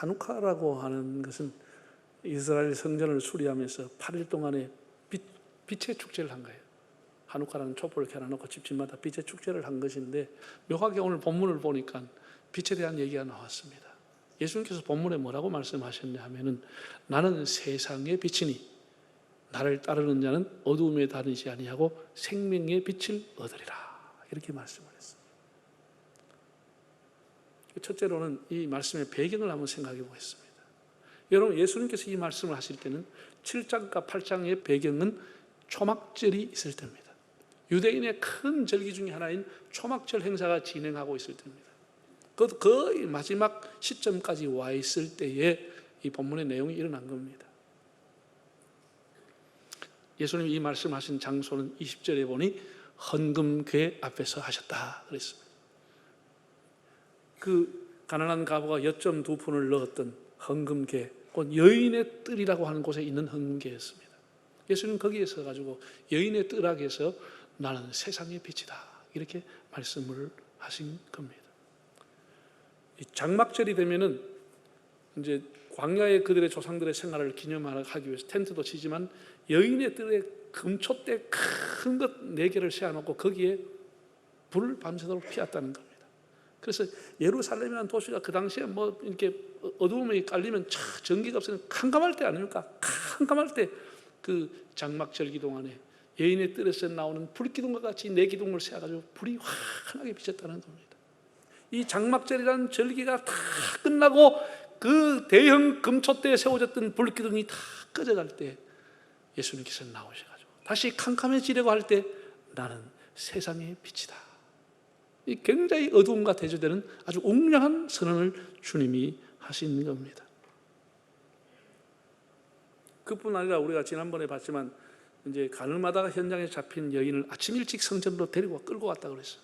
하누카라고 하는 것은 이스라엘 성전을 수리하면서 8일 동안의 빛의 축제를 한 거예요. 하누카라는 촛불을 켜놔놓고 집집마다 빛의 축제를 한 것인데, 묘하게 오늘 본문을 보니까 빛에 대한 얘기가 나왔습니다. 예수님께서 본문에 뭐라고 말씀하셨냐 하면은, 나는 세상의 빛이니 나를 따르는 자는 어두움에 다니지 아니하고 생명의 빛을 얻으리라, 이렇게 말씀을 했어요. 첫째로는 이 말씀의 배경을 한번 생각해 보겠습니다. 여러분, 예수님께서 이 말씀을 하실 때는 7장과 8장의 배경은 초막절이 있을 때입니다. 유대인의 큰 절기 중에 하나인 초막절 행사가 진행하고 있을 때입니다. 그것도 거의 마지막 시점까지 와 있을 때에 이 본문의 내용이 일어난 겁니다. 예수님이 이 말씀하신 장소는 20절에 보니 헌금궤 앞에서 하셨다 그랬습니다. 그 가난한 과부가 엿점 2푼을 넣었던 헌금궤, 곧 여인의 뜰이라고 하는 곳에 있는 헌금궤였습니다. 예수님 거기에 서가지고 여인의 뜰락에서 나는 세상의 빛이다, 이렇게 말씀을 하신 겁니다. 장막절이 되면은 이제 광야의 그들의 조상들의 생활을 기념하기 위해서 텐트도 치지만, 여인의 뜰에 금촛대 큰 것 4개를 세워놓고 거기에 불을 밤새도록 피웠다는 겁니다. 그래서 예루살렘이라는 도시가 그 당시에 뭐 이렇게 어두움이 깔리면 전기가 없으면 캄캄할 때 아닙니까? 캄캄할 때 그 장막절 기동 안에 여인의 뜰에서 나오는 불기둥과 같이 4기둥을 세워가지고 불이 환하게 비쳤다는 겁니다. 이 장막절이라는 절기가 다 끝나고 그 대형 금촛대에 세워졌던 불기둥이 다 꺼져갈 때 예수님께서 나오셔가지고 다시 캄캄해지려고 할 때 나는 세상의 빛이다, 이 굉장히 어두움과 대조되는 아주 웅장한 선언을 주님이 하신 겁니다. 그뿐 아니라 우리가 지난번에 봤지만 이제 가늠하다가 현장에 잡힌 여인을 아침 일찍 성전으로 데리고 끌고 왔다고 그랬어요.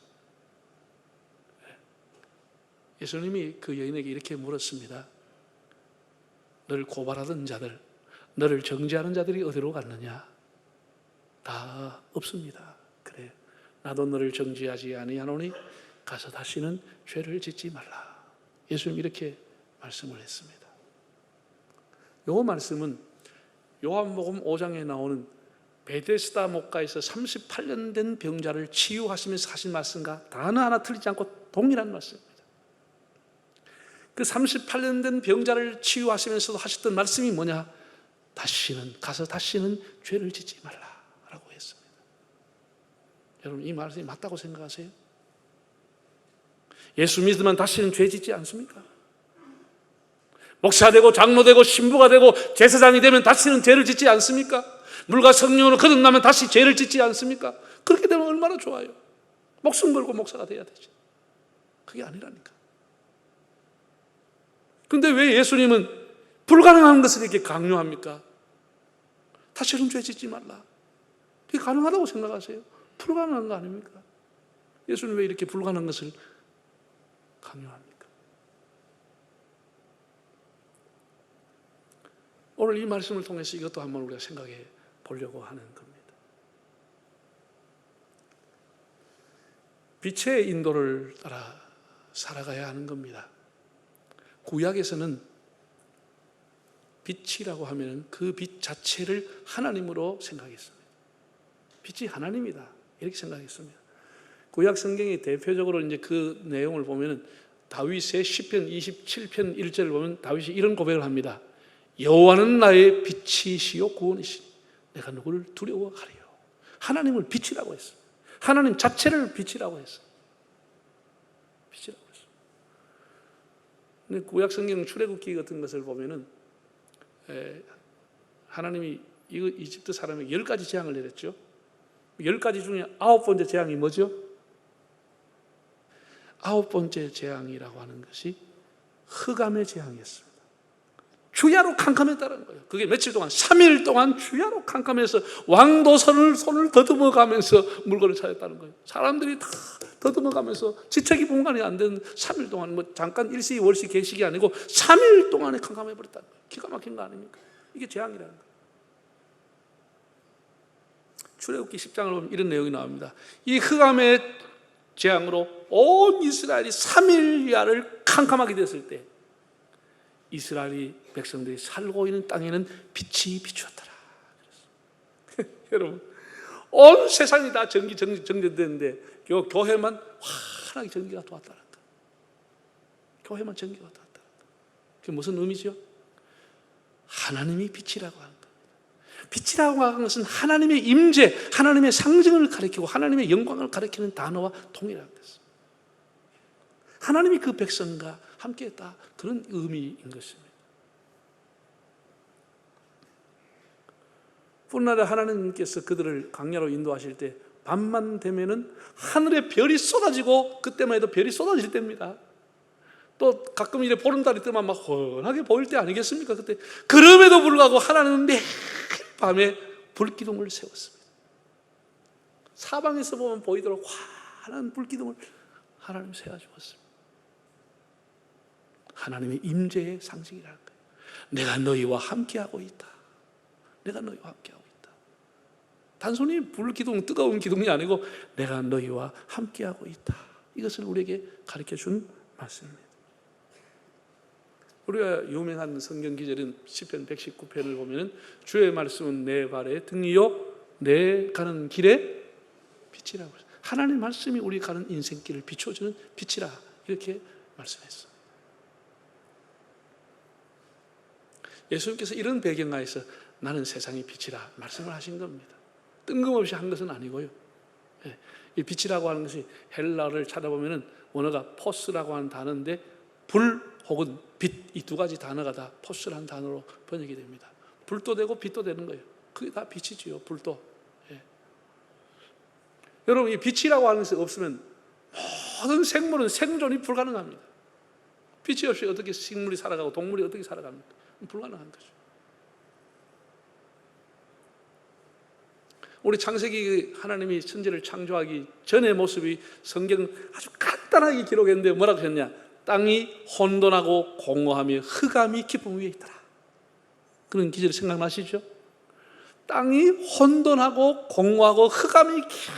예수님이 그 여인에게 이렇게 물었습니다. 너를 고발하던 자들, 너를 정죄하는 자들이 어디로 갔느냐? 다 없습니다. 그래, 나도 너를 정죄하지 아니하노니 가서 다시는 죄를 짓지 말라. 예수님 이렇게 말씀을 했습니다. 이 말씀은 요한복음 5장에 나오는 베데스다 목가에서 38년 된 병자를 치유하시면서 하신 말씀과 단어 하나 틀리지 않고 동일한 말씀입니다. 그 38년 된 병자를 치유하시면서도 하셨던 말씀이 뭐냐? 가서 다시는 죄를 짓지 말라라고 했습니다. 여러분, 이 말씀이 맞다고 생각하세요? 예수 믿으면 다시는 죄 짓지 않습니까? 목사 되고 장로 되고 신부가 되고 제사장이 되면 다시는 죄를 짓지 않습니까? 물과 성령으로 거듭나면 다시 죄를 짓지 않습니까? 그렇게 되면 얼마나 좋아요. 목숨 걸고 목사가 돼야 되지. 그게 아니라니까. 근데 왜 예수님은 불가능한 것을 이렇게 강요합니까? 다시는 죄 짓지 말라. 그게 가능하다고 생각하세요? 불가능한 거 아닙니까? 예수님 왜 이렇게 불가능한 것을 강요합니까? 오늘 이 말씀을 통해서 이것도 한번 우리가 생각해 보려고 하는 겁니다. 빛의 인도를 따라 살아가야 하는 겁니다. 구약에서는 빛이라고 하면 그 빛 자체를 하나님으로 생각했습니다. 빛이 하나님이다, 이렇게 생각했습니다. 구약 성경의 대표적으로 이제 그 내용을 보면은 다윗의 시편 27편 1절을 보면 다윗이 이런 고백을 합니다. 여호와는 나의 빛이시요 구원이시니 내가 누구를 두려워하리요. 하나님을 빛이라고 했어요. 하나님 자체를 빛이라고 했어요. 빛이라고 했어요. 근데 구약 성경 출애굽기 같은 것을 보면은 하나님이 이집트 사람에게 10가지 재앙을 내렸죠. 10가지 중에 9번째 재앙이 뭐죠? 9번째 재앙이라고 하는 것이 흑암의 재앙이었습니다. 주야로 캄캄했다는 거예요. 그게 며칠 동안, 3일 동안 주야로 캄캄해서 왕도 손을 더듬어 가면서 물건을 찾았다는 거예요. 사람들이 다 더듬어 가면서 지책이 분간이 안 되는 3일 동안, 뭐 잠깐 일시 월시 계식이 아니고 3일 동안에 캄캄해 버렸다는 거예요. 기가 막힌 거 아닙니까? 이게 재앙이라는 거예요. 출애굽기 10장을 보면 이런 내용이 나옵니다. 이 흑암의 재앙으로 온 이스라엘이 3일 야를 캄캄하게 됐을 때 이스라엘이 백성들이 살고 있는 땅에는 빛이 비추었더라. 여러분, 온 세상이 다 정전되는데 교회만 환하게 전기가 도왔다는 거. 교회만 전기가 도왔다는 거. 그게 무슨 의미죠? 하나님이 빛이라고 하는 거. 빛이라고 하는 것은 하나님의 임재, 하나님의 상징을 가리키고 하나님의 영광을 가리키는 단어와 동일한 것입니다. 하나님이 그 백성과 함께했다, 그런 의미인 것입니다. 훗날에 하나님께서 그들을 광야로 인도하실 때 밤만 되면은 하늘에 별이 쏟아지고, 그때만 해도 별이 쏟아질 때입니다. 또 가끔 이래 보름달이 뜨면 막 환하게 보일 때 아니겠습니까? 그때 그럼에도 불구하고 하나님은 매일 밤에 불기둥을 세웠습니다. 사방에서 보면 보이도록 환한 불기둥을 하나님 세워주었습니다. 하나님의 임재의 상징이라는 거예요. 내가 너희와 함께하고 있다. 내가 너희와 함께하고 있다. 단순히 불기둥, 뜨거운 기둥이 아니고 내가 너희와 함께하고 있다. 이것을 우리에게 가르쳐준 말씀입니다. 우리가 유명한 성경 기절인 시편 119편을 보면 주의 말씀은 내 발의 등이요 내 가는 길에 빛이라고 했어요. 하나님의 말씀이 우리 가는 인생길을 비춰주는 빛이라, 이렇게 말씀했어요. 예수님께서 이런 배경하에서 나는 세상의 빛이라 말씀을 하신 겁니다. 뜬금없이 한 것은 아니고요. 이 빛이라고 하는 것이 헬라어를 찾아보면 원어가 포스라고 하는 단어인데 불 혹은 빛, 이 두 가지 단어가 다 포스라는 단어로 번역이 됩니다. 불도 되고 빛도 되는 거예요. 그게 다 빛이지요. 불도. 여러분, 이 빛이라고 하는 것이 없으면 모든 생물은 생존이 불가능합니다. 빛이 없이 어떻게 식물이 살아가고 동물이 어떻게 살아갑니까? 불가능한 거죠. 우리 창세기 하나님이 천지를 창조하기 전의 모습이 성경 아주 간단하게 기록했는데 뭐라고 했냐? 땅이 혼돈하고 공허하며 흑암이 깊음 위에 있더라. 그런 기절 생각나시죠? 땅이 혼돈하고 공허하고 흑암이 깊음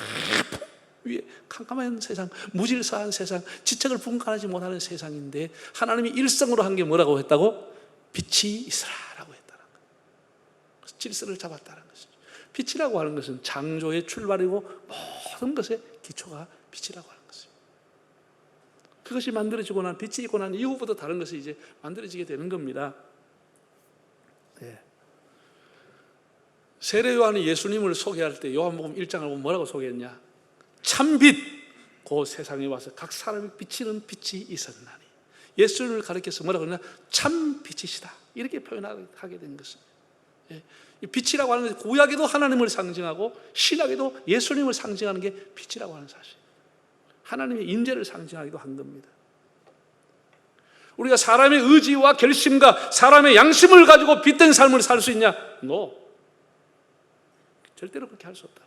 위에, 캄캄한 세상, 무질서한 세상, 지책을 분간하지 못하는 세상인데 하나님이 일성으로 한 게 뭐라고 했다고? 빛이 있으라라고 했다는 거예요. 질서를 잡았다는 것이죠. 빛이라고 하는 것은 창조의 출발이고 모든 것의 기초가 빛이라고 하는 것입니다. 그것이 만들어지고 난, 빛이 있고 난 이후부터 다른 것이 이제 만들어지게 되는 겁니다. 세례 요한이 예수님을 소개할 때 요한복음 1장을 보면 뭐라고 소개했냐? 참빛, 그 세상에 와서 각 사람이 비치는 빛이 있었나니. 예수님을 가리켜서 뭐라고 그러냐? 참빛이시다, 이렇게 표현하게 된 것입니다. 이 빛이라고 하는 것이 구약에도 하나님을 상징하고 신약에도 예수님을 상징하는 게 빛이라고 하는 사실, 하나님의 임재를 상징하기도 한 겁니다. 우리가 사람의 의지와 결심과 사람의 양심을 가지고 빛된 삶을 살 수 있냐? No. 절대로 그렇게 할 수 없다.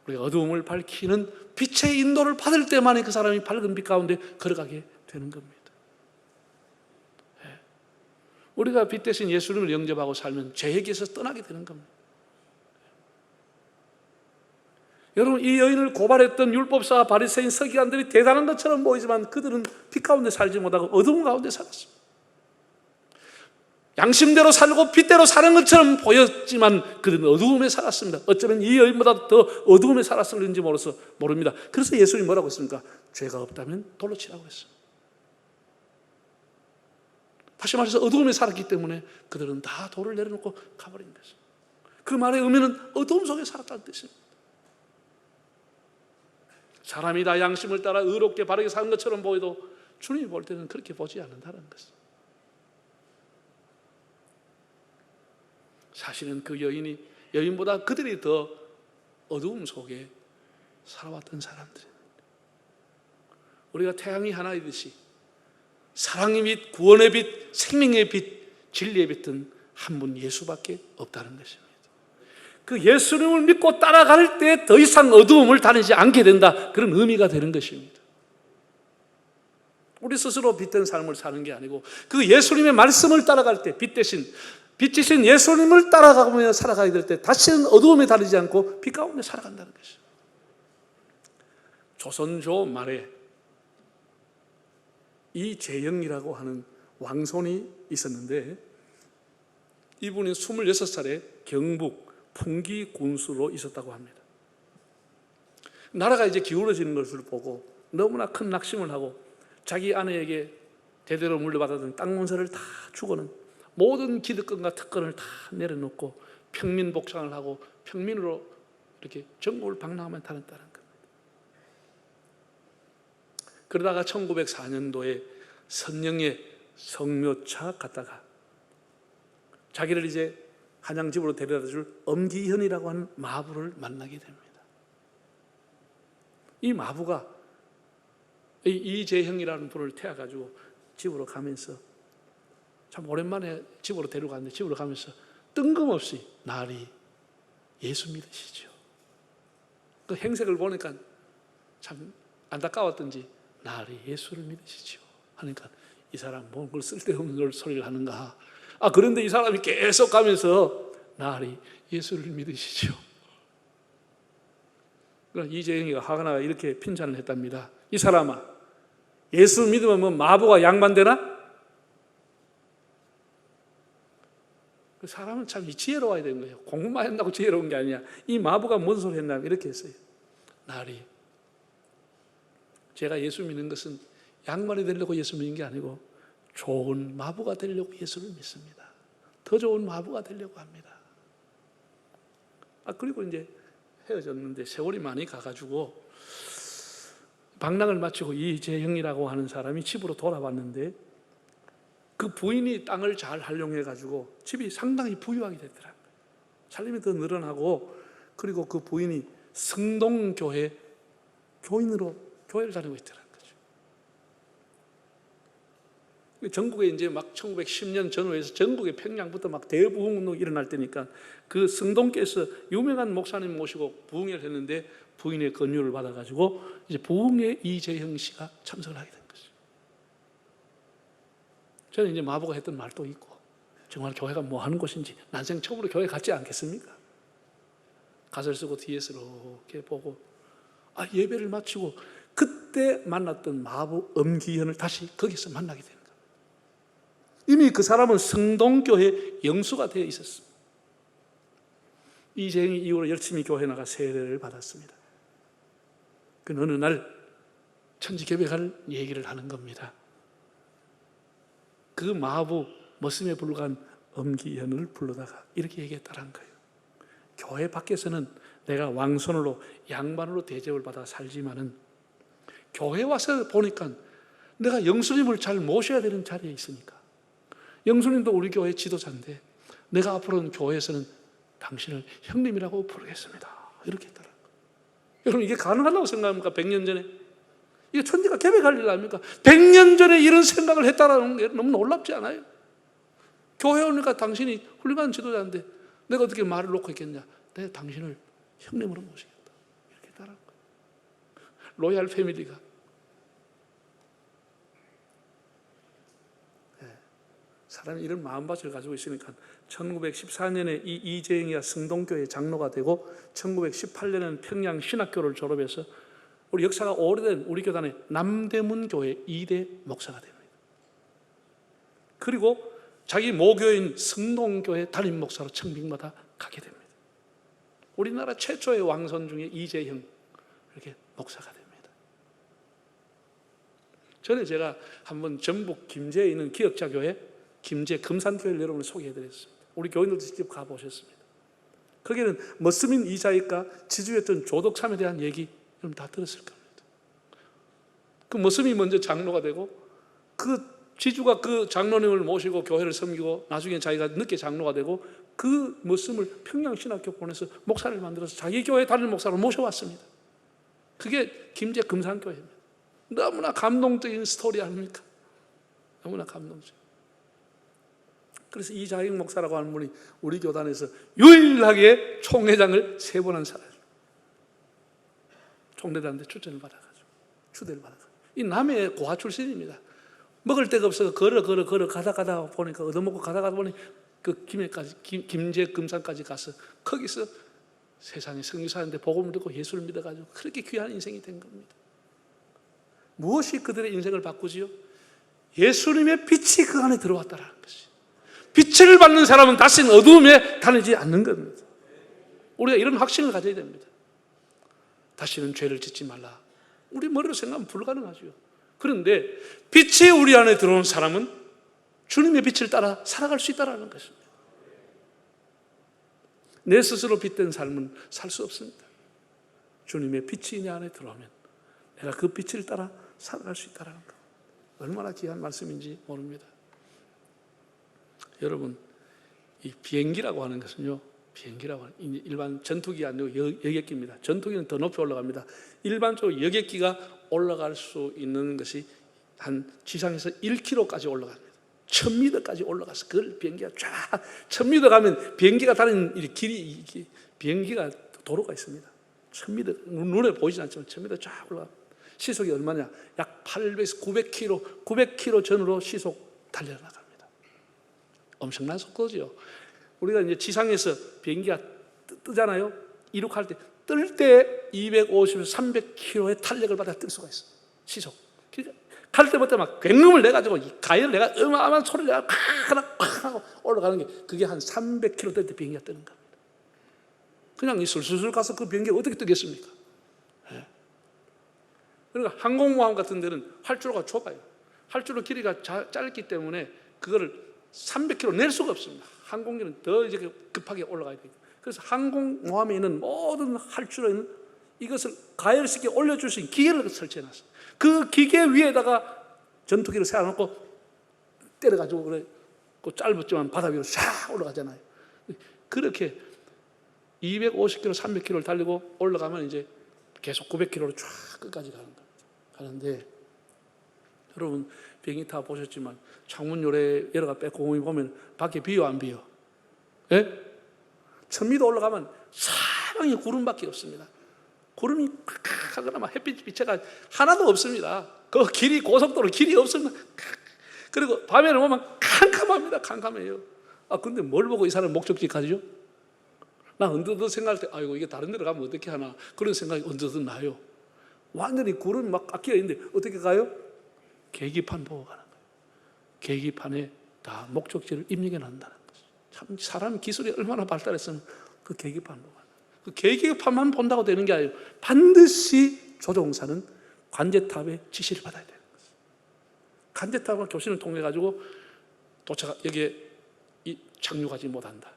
우리가 어두움을 밝히는 빛의 인도를 받을 때만에 그 사람이 밝은 빛 가운데 걸어가게 되는 겁니다. 우리가 빛 대신 예수님을 영접하고 살면 죄에게서 떠나게 되는 겁니다. 여러분, 이 여인을 고발했던 율법사와 바리새인 서기관들이 대단한 것처럼 보이지만 그들은 빛 가운데 살지 못하고 어두움 가운데 살았습니다. 양심대로 살고 빛대로 사는 것처럼 보였지만 그들은 어두움에 살았습니다. 어쩌면 이 여인보다 더 어두움에 살았을는지 모릅니다. 그래서 예수님이 뭐라고 했습니까? 죄가 없다면 돌로 치라고 했어요. 다시 말해서 어두움에 살았기 때문에 그들은 다 돌을 내려놓고 가버린 것입니다. 그 말의 의미는 어두움 속에 살았다는 뜻입니다. 사람이 다 양심을 따라 의롭게 바르게 사는 것처럼 보여도 주님이 볼 때는 그렇게 보지 않는다는 것입니다. 사실은 그 여인보다 그들이 더 어두움 속에 살아왔던 사람들입니다. 우리가 태양이 하나이듯이 사랑의 빛, 구원의 빛, 생명의 빛, 진리의 빛은 한 분 예수밖에 없다는 것입니다. 그 예수님을 믿고 따라갈 때 더 이상 어두움을 다니지 않게 된다, 그런 의미가 되는 것입니다. 우리 스스로 빛된 삶을 사는 게 아니고 그 예수님의 말씀을 따라갈 때 빛이신 예수님을 따라가며 살아가게 될 때 다시는 어두움에 다니지 않고 빛 가운데 살아간다는 것입니다. 조선조 말에 이 재영이라고 하는 왕손이 있었는데 이분이 26살에 경북 풍기 군수로 있었다고 합니다. 나라가 이제 기울어지는 것을 보고 너무나 큰 낙심을 하고 자기 아내에게 대대로 물려받았던 땅 문서를 다 주고는 모든 기득권과 특권을 다 내려놓고 평민 복장을 하고 평민으로 이렇게 전국을 방랑하며 다녔다는 겁니다. 그러다가 1904년도에 선영에 성묘차 갔다가 자기를 이제 한양 집으로 데려다 줄 엄기현이라고 하는 마부를 만나게 됩니다. 이 마부가 이재형이라는 분을 태워가지고 집으로 가면서 참 오랜만에 집으로 데려갔는데 집으로 가면서 뜬금없이 나리 예수 믿으시죠. 그 행색을 보니까 참 안타까웠던지 나리 예수를 믿으시죠 하니까 이 사람 뭘 쓸데없는 소리를 하는가. 그런데 이 사람이 계속 가면서 나리 예수를 믿으시죠. 그러니까 이재영이가 화가 이렇게 핀잔을 했답니다. 이 사람아, 예수 믿으면 뭐 마부가 양반되나? 그 사람은 참 지혜로워야 되는 거예요. 공부만 한다고 지혜로운 게 아니야. 이 마부가 뭔 소리 했나 이렇게 했어요. 나리, 제가 예수 믿는 것은 양반이 되려고 예수 믿는 게 아니고 좋은 마부가 되려고 예수를 믿습니다. 더 좋은 마부가 되려고 합니다. 그리고 이제 헤어졌는데 세월이 많이 가가지고 방랑을 마치고 이재형이라고 하는 사람이 집으로 돌아왔는데 그 부인이 땅을 잘 활용해가지고 집이 상당히 부유하게 됐더라고요. 살림이 더 늘어나고 그리고 그 부인이 성동교회 교인으로 교회를 다니고 있더라고요. 전국에 이제 막 1910년 전후에서 전국의 평양부터 막 대부흥운동이 일어날 때니까 그 성동께서 유명한 목사님 모시고 부흥회를 했는데 부인의 권유를 받아가지고 이제 부흥회 이재형 씨가 참석을 하게 된 거죠. 저는 이제 마부가 했던 말도 있고 정말 교회가 뭐 하는 곳인지 난생 처음으로 교회 갔지 않겠습니까? 가설 쓰고 뒤에서 이렇게 보고 예배를 마치고 그때 만났던 마부 엄기현을 다시 거기서 만나게 됩니다. 이미 그 사람은 성동교회 영수가 되어 있었습니다. 이재형이 이후로 열심히 교회 나가 세례를 받았습니다. 그 어느 날 천지개벽할 얘기를 하는 겁니다. 그 마부 머슴에 불과한 엄기현을 불러다가 이렇게 얘기했다는 거예요. 교회 밖에서는 내가 왕손으로 양반으로 대접을 받아 살지만은 교회 와서 보니까 내가 영수님을 잘 모셔야 되는 자리에 있으니까 영수님도 우리 교회 지도자인데 내가 앞으로는 교회에서는 당신을 형님이라고 부르겠습니다. 이렇게 했더라고요. 여러분 이게 가능하다고 생각합니까? 100년 전에 이게 천지가 개벽할 일 아닙니까? 100년 전에 이런 생각을 했다라는 게 너무 놀랍지 않아요? 교회 오니까 당신이 훌륭한 지도자인데 내가 어떻게 말을 놓고 있겠냐? 내가 당신을 형님으로 모시겠다. 이렇게 했다라는 거예요. 로얄 패밀리가 사람이 이런 마음밭을 가지고 있으니까 1914년에 이 이재영이가 성동교회 장로가 되고 1918년에는 평양 신학교를 졸업해서 우리 역사가 오래된 우리 교단의 남대문 교회 2대 목사가 됩니다. 그리고 자기 모교인 성동교회 담임 목사로 청빙받아 가게 됩니다. 우리나라 최초의 왕손 중에 이재형 이렇게 목사가 됩니다. 전에 제가 한번 전북 김제에 있는 기역자교회 김제 금산교회를 여러분을 소개해드렸습니다. 우리 교인들도 직접 가보셨습니다. 거기는 머스민 이자익과 지주였던 조덕참에 대한 얘기 여러분 다 들었을 겁니다. 그 머스민이 먼저 장로가 되고 그 지주가 그 장로님을 모시고 교회를 섬기고 나중에 자기가 늦게 장로가 되고 그 머슴을 평양신학교 보내서 목사를 만들어서 자기 교회 다른 목사로 모셔왔습니다. 그게 김제 금산교회입니다. 너무나 감동적인 스토리 아닙니까? 너무나 감동적. 그래서 이자익 목사라고 하는 분이 우리 교단에서 유일하게 총회장을 3번 한 사람이에요. 총회장한테 추천을 받아가지고 추대를 받아가지고 이 남해 고아 출신입니다. 먹을 데가 없어서 걸어 가다 보니까 얻어먹고 가다 보니 그 김제 금산까지 가서 거기서 세상에 선교사한테 복음을 듣고 예수를 믿어가지고 그렇게 귀한 인생이 된 겁니다. 무엇이 그들의 인생을 바꾸지요? 예수님의 빛이 그 안에 들어왔다라는 것이. 빛을 받는 사람은 다시는 어두움에 다니지 않는 겁니다. 우리가 이런 확신을 가져야 됩니다. 다시는 죄를 짓지 말라. 우리 머리로 생각하면 불가능하죠. 그런데 빛이 우리 안에 들어온 사람은 주님의 빛을 따라 살아갈 수 있다는 것입니다. 내 스스로 빛된 삶은 살 수 없습니다. 주님의 빛이 내 안에 들어오면 내가 그 빛을 따라 살아갈 수 있다는 것. 얼마나 귀한 말씀인지 모릅니다. 여러분, 이 비행기라고 하는 것은요, 비행기라고 하는 일반 전투기가 아니고 여객기입니다. 전투기는 더 높이 올라갑니다. 일반적으로 여객기가 올라갈 수 있는 것이 한 지상에서 1km까지 올라갑니다. 1000m까지 올라가서 그걸 비행기가 쫙 1000m 가면 비행기가 다니는 이 길이 비행기가 도로가 있습니다. 1000m 눈에 보이진 않지만 1000m 쫙 올라가. 시속이 얼마냐? 약 800에서 900km 전후로 시속 달려나갑니다. 엄청난 속도죠. 우리가 이제 지상에서 비행기가 뜨잖아요. 이륙할 때 뜰 때 250에서 300km의 탄력을 받아 뜰 수가 있어요. 시속. 그러니까 갈 때부터 막 굉음을 내가지고 가열을 내가 어마어마한 소리를 내가 콱 하고 올라가는 게 그게 한 300km 될 때 비행기가 뜨는 겁니다. 그냥 술술 가서 그 비행기가 어떻게 뜨겠습니까? 네. 그러니까 항공모함 같은 데는 활주로가 좁아요. 활주로 길이가 짧기 때문에 그거를 300km 낼 수가 없습니다. 항공기는 더 이제 급하게 올라가야 돼요. 그래서 항공모함에 있는 모든 활주로에는 이것을 가열시켜 올려줄 수 있는 기계를 설치해놨어요. 그 기계 위에다가 전투기를 세워놓고 때려가지고 그래, 그 짧았지만 바다 위로 싹 올라가잖아요. 그렇게 250km, 300km를 달리고 올라가면 이제 계속 900km로 쫙 끝까지 가는 겁니다. 가는데 여러분 비행기 타 보셨지만 창문 요래 여러 가 빼고 보면 밖에 비요 안 비요? 예? 1000m 올라가면 사방에 구름밖에 없습니다. 구름이 칵칵 하거나 햇빛 비체가 하나도 없습니다. 그 길이 고속도로 길이 없습니다. 그리고 밤에는 보면 캄캄합니다. 캄캄해요. 아 근데 뭘 보고 이 사람 목적지 가죠? 나 언뜻 생각할 때 아이고 이게 다른 데로 가면 어떻게 하나 그런 생각이 언뜻 나요. 완전히 구름이 막 깎여 있는데 어떻게 가요? 계기판 보고 가는 거예요. 계기판에 다 목적지를 입력해 놨다는 거죠. 참 사람 기술이 얼마나 발달했으면 그 계기판 보고 가는 거예요. 그 계기판만 본다고 되는 게 아니에요. 반드시 조종사는 관제탑의 지시를 받아야 되는 거죠. 관제탑과 교신을 통해 가지고 도착 여기에 착륙하지 못한다.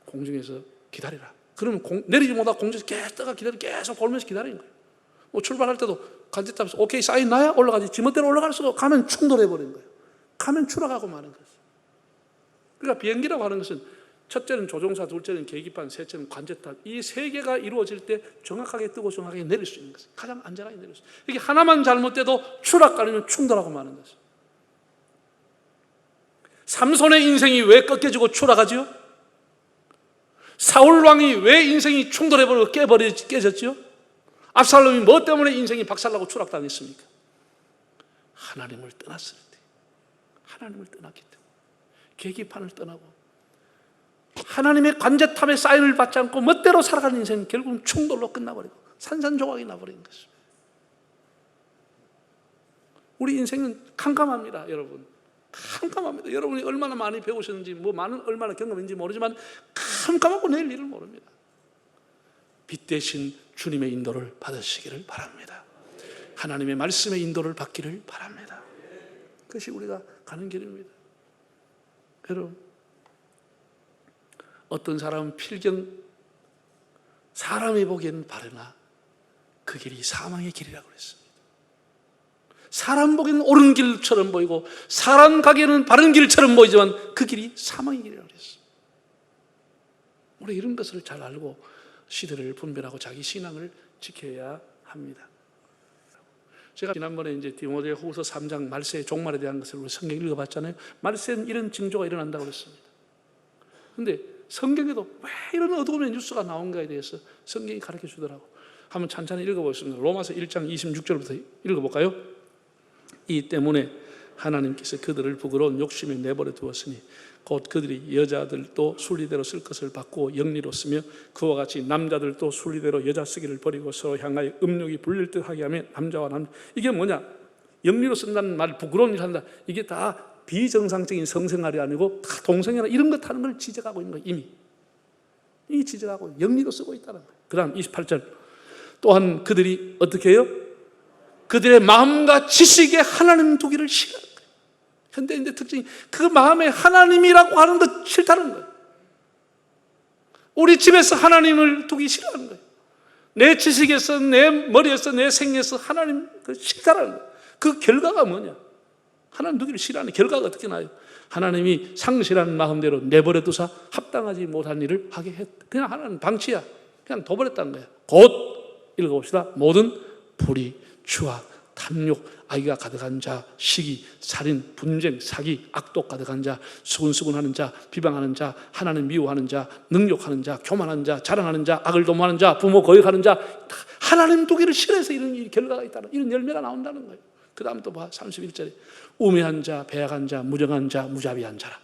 공중에서 기다리라. 그러면 내리지 못하고 공중에서 계속 계속 돌면서 기다리는 거예요. 뭐 출발할 때도 관제탑에서 오케이 사인 나야 올라가지 지멋대로 올라갈 수가 가면 충돌해 버리는 거예요. 가면 추락하고 마는 거죠. 그러니까 비행기라고 하는 것은 첫째는 조종사, 둘째는 계기판, 셋째는 관제탑. 이 세 개가 이루어질 때 정확하게 뜨고 정확하게 내릴 수 있는 것이죠. 가장 안전하게 내릴 수 있어요. 이게 하나만 잘못돼도 추락 아니면 충돌하고 마는 것이죠. 삼손의 인생이 왜 꺾여지고 추락하지요? 사울 왕이 왜 인생이 충돌해버리고 깨졌지요? 압살롬이 뭐 때문에 인생이 박살나고 추락당했습니까? 하나님을 떠났을 때, 하나님을 떠났기 때문에 계기판을 떠나고 하나님의 관제탑의 사인을 받지 않고 멋대로 살아가는 인생은 결국은 충돌로 끝나버리고 산산조각이 나버리는 것입니다. 우리 인생은 캄캄합니다, 여러분. 캄캄합니다. 여러분이 얼마나 많이 배우셨는지 얼마나 경험인지 모르지만 캄캄하고 내일 일을 모릅니다. 빛 대신 주님의 인도를 받으시기를 바랍니다. 하나님의 말씀의 인도를 받기를 바랍니다. 그것이 우리가 가는 길입니다. 여러분, 어떤 사람은 필경 사람이 보기에는 바르나 그 길이 사망의 길이라고 그랬습니다. 사람 보기에는 옳은 길처럼 보이고 사람 가기에는 바른 길처럼 보이지만 그 길이 사망의 길이라고 그랬습니다. 우리 이런 것을 잘 알고 시대를 분별하고 자기 신앙을 지켜야 합니다. 제가 지난번에 이제 디모데후서 3장 말세의 종말에 대한 것을 우리 성경 읽어봤잖아요. 말세는 이런 징조가 일어난다고 그랬습니다. 그런데 성경에도 왜 이런 어두움의 뉴스가 나온가에 대해서 성경이 가르쳐 주더라고. 한번 찬찬히 읽어보겠습니다. 로마서 1장 26절부터 읽어볼까요? 이 때문에 하나님께서 그들을 부끄러운 욕심에 내버려 두었으니 곧 그들이 여자들도 순리대로 쓸 것을 받고 영리로 쓰며 그와 같이 남자들도 순리대로 여자 쓰기를 버리고 서로 향하여 음욕이 불릴 듯하게 하며 남자와 남자. 이게 뭐냐? 영리로 쓴다는 말, 부끄러운 일 한다, 이게 다 비정상적인 성생활이 아니고 다 동성애나 이런 것 하는 걸 지적하고 있는 거예요. 이미 지적하고 영리로 쓰고 있다는 거예요. 그 다음 28절, 또한 그들이 어떻게 해요? 그들의 마음과 지식에 하나님 두기를 싫어하는 거예요. 현대인의 특징이 그 마음에 하나님이라고 하는 것 싫다는 거예요. 우리 집에서 하나님을 두기 싫어하는 거예요. 내 지식에서, 내 머리에서, 내 생에서 하나님 싫다는 거예요. 그 결과가 뭐냐? 하나님 두기를 싫어하는 결과가 어떻게 나요? 하나님이 상실한 마음대로 내버려 두사 합당하지 못한 일을 하게 했다. 그냥 하나님 방치야. 그냥 둬버렸다는 거야. 곧 읽어봅시다. 모든 불의, 추악, 탐욕, 악의가 가득한 자, 시기, 살인, 분쟁, 사기, 악독 가득한 자, 수군수군하는 자, 비방하는 자, 하나님 미워하는 자, 능욕하는 자, 교만한 자, 자랑하는 자, 악을 도모하는 자, 부모 거역하는 자, 하나님 두기를 싫어해서 이런 결과가 있다는, 이런 열매가 나온다는 거예요. 그 다음 또 봐, 31절에 우매한 자, 배약한 자, 무정한 자, 무자비한 자라.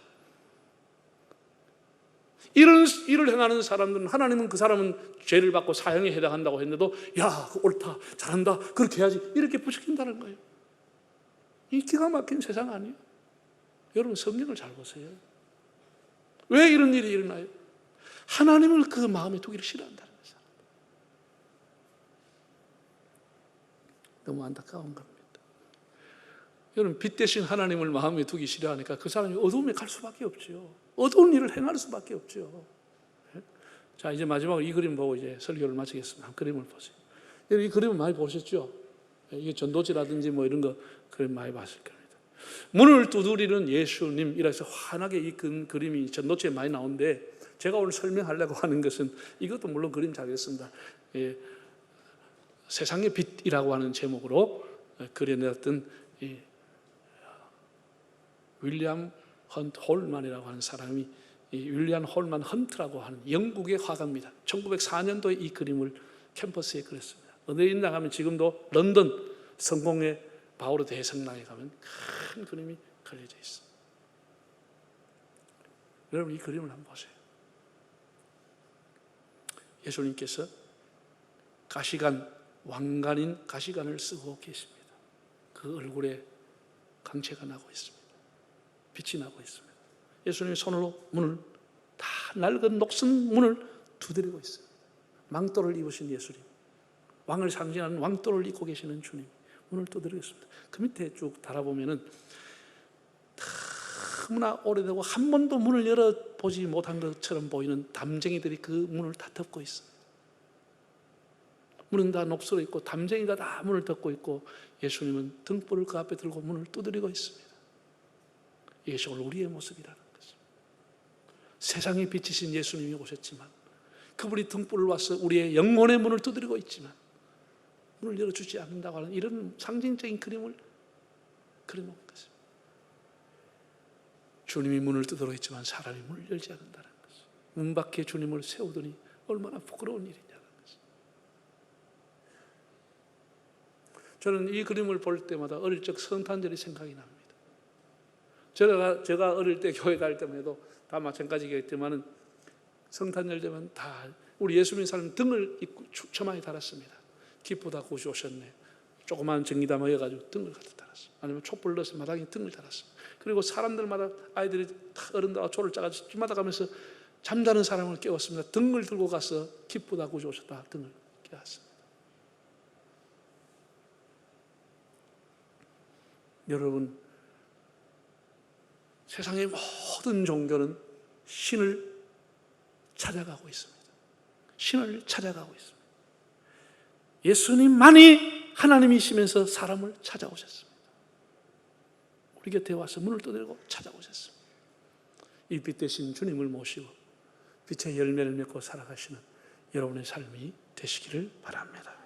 이런 일을 행하는 사람들은 하나님은 그 사람은 죄를 받고 사형에 해당한다고 했는데도 야, 옳다, 잘한다, 그렇게 해야지 이렇게 부추긴다는 거예요. 이 기가 막힌 세상 아니에요? 여러분 성경을 잘 보세요. 왜 이런 일이 일어나요? 하나님을 그 마음에 두기를 싫어한다는 거예요. 너무 안타까운 겁니다. 여러분 빛 대신 하나님을 마음에 두기 싫어하니까 그 사람이 어두움에 갈 수밖에 없죠. 어두운 일을 행할 수밖에 없죠. 자, 이제 마지막으로 이 그림 보고 이제 설교를 마치겠습니다. 한 그림을 보세요. 이 그림을 많이 보셨죠? 이게 전도지라든지 뭐 이런 거 그림 많이 봤을 겁니다. 문을 두드리는 예수님이라 해서 환하게 이 그림이 전도지에 많이 나오는데 제가 오늘 설명하려고 하는 것은 이것도 물론 그림 잘했습니다. 예, 세상의 빛이라고 하는 제목으로 그려냈던 윌리엄 헌트 홀만이라고 하는 사람이 윌리엄 홀만 헌트라고 하는 영국의 화가입니다. 1904년도에 이 그림을 캠퍼스에 그렸습니다. 어디에 있나 하면 지금도 런던 성공의 바오로 대성당에 가면 큰 그림이 그려져 있습니다. 여러분 이 그림을 한번 보세요. 예수님께서 가시관, 왕관인 가시관을 쓰고 계십니다. 그 얼굴에 광채가 나고 있습니다. 빛이 나고 있습니다. 예수님이 손으로 문을 다 낡은 녹슨 문을 두드리고 있습니다. 망토를 입으신 예수님, 왕을 상징하는 왕토를 입고 계시는 주님, 문을 두드리고 있습니다. 그 밑에 쭉 달아보면은 너무나 오래되고 한 번도 문을 열어보지 못한 것처럼 보이는 담쟁이들이 그 문을 다 덮고 있습니다. 문은 다 녹슬어 있고 담쟁이가 다 문을 덮고 있고 예수님은 등불을 그 앞에 들고 문을 두드리고 있습니다. 이것이 오늘 우리의 모습이라는 것입니다. 세상에 비치신 예수님이 오셨지만 그분이 등불을 와서 우리의 영혼의 문을 두드리고 있지만 문을 열어주지 않는다고 하는 이런 상징적인 그림을 그려놓은 것입니다. 주님이 문을 두드리고 있지만 사람이 문을 열지 않는다는 것입니다. 문 밖에 주님을 세우더니 얼마나 부끄러운 일이냐는 것입니다. 저는 이 그림을 볼 때마다 어릴 적 성탄절이 생각이 납니다. 제가 어릴 때 교회 갈 때만 해도 다 마찬가지겠지만은 성탄절 되면 다 우리 예수 믿는 사람 등을 입고 처마에 달았습니다. 기쁘다 구주 오셨네. 조그마한 전기담 모여가지고 등을 갖다 달았어요. 아니면 촛불 넣어서 마당에 등을 달았어요. 그리고 사람들마다 아이들이 어른들하고 조를 짜가지고 집마다 가면서 잠자는 사람을 깨웠습니다. 등을 들고 가서 기쁘다 구주 오셨다 등을 깨웠습니다. 여러분 세상의 모든 종교는 신을 찾아가고 있습니다. 신을 찾아가고 있습니다. 예수님만이 하나님이시면서 사람을 찾아오셨습니다. 우리 곁에 와서 문을 두드리고 찾아오셨습니다. 이 빛 대신 주님을 모시고 빛의 열매를 맺고 살아가시는 여러분의 삶이 되시기를 바랍니다.